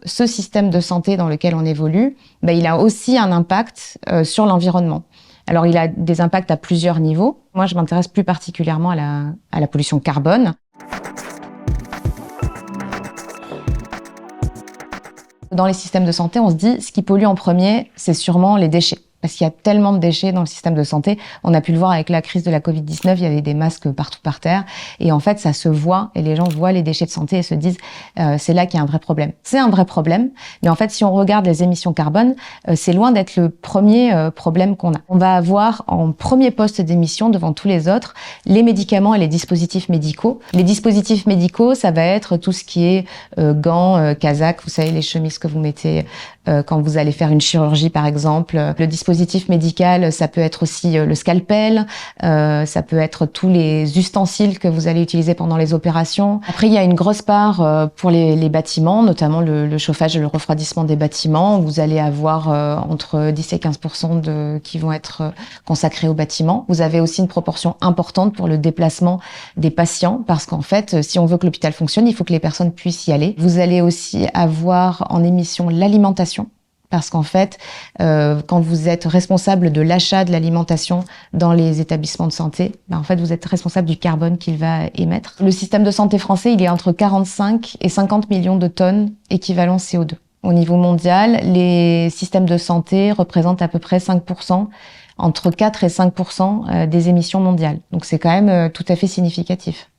ce système de santé dans lequel on évolue, il a aussi un impact sur l'environnement. Alors, il a des impacts à plusieurs niveaux. Moi, je m'intéresse plus particulièrement à la pollution carbone. Dans les systèmes de santé, on se dit, ce qui pollue en premier, c'est sûrement les déchets. Parce qu'il y a tellement de déchets dans le système de santé. On a pu le voir avec la crise de la Covid-19, il y avait des masques partout par terre. Et en fait, ça se voit, et les gens voient les déchets de santé et se disent c'est là qu'il y a un vrai problème. C'est un vrai problème, mais en fait, si on regarde les émissions carbone, c'est loin d'être le premier problème qu'on a. On va avoir en premier poste d'émission devant tous les autres les médicaments et les dispositifs médicaux. Les dispositifs médicaux, ça va être tout ce qui est gants, casaques, vous savez, les chemises que vous mettez quand vous allez faire une chirurgie, par exemple. Le dispositif médical, ça peut être aussi le scalpel, ça peut être tous les ustensiles que vous allez utiliser pendant les opérations. Après, il y a une grosse part pour les bâtiments, notamment le chauffage et le refroidissement des bâtiments. Vous allez avoir entre 10 et 15% qui vont être consacrés aux bâtiments. Vous avez aussi une proportion importante pour le déplacement des patients, parce qu'en fait, si on veut que l'hôpital fonctionne, il faut que les personnes puissent y aller. Vous allez aussi avoir en émission l'alimentation. Parce qu'en fait, quand vous êtes responsable de l'achat de l'alimentation dans les établissements de santé, en fait, vous êtes responsable du carbone qu'il va émettre. Le système de santé français, il est entre 45 et 50 millions de tonnes équivalent CO2. Au niveau mondial, les systèmes de santé représentent à peu près 5%, entre 4 et 5% des émissions mondiales. Donc c'est quand même tout à fait significatif.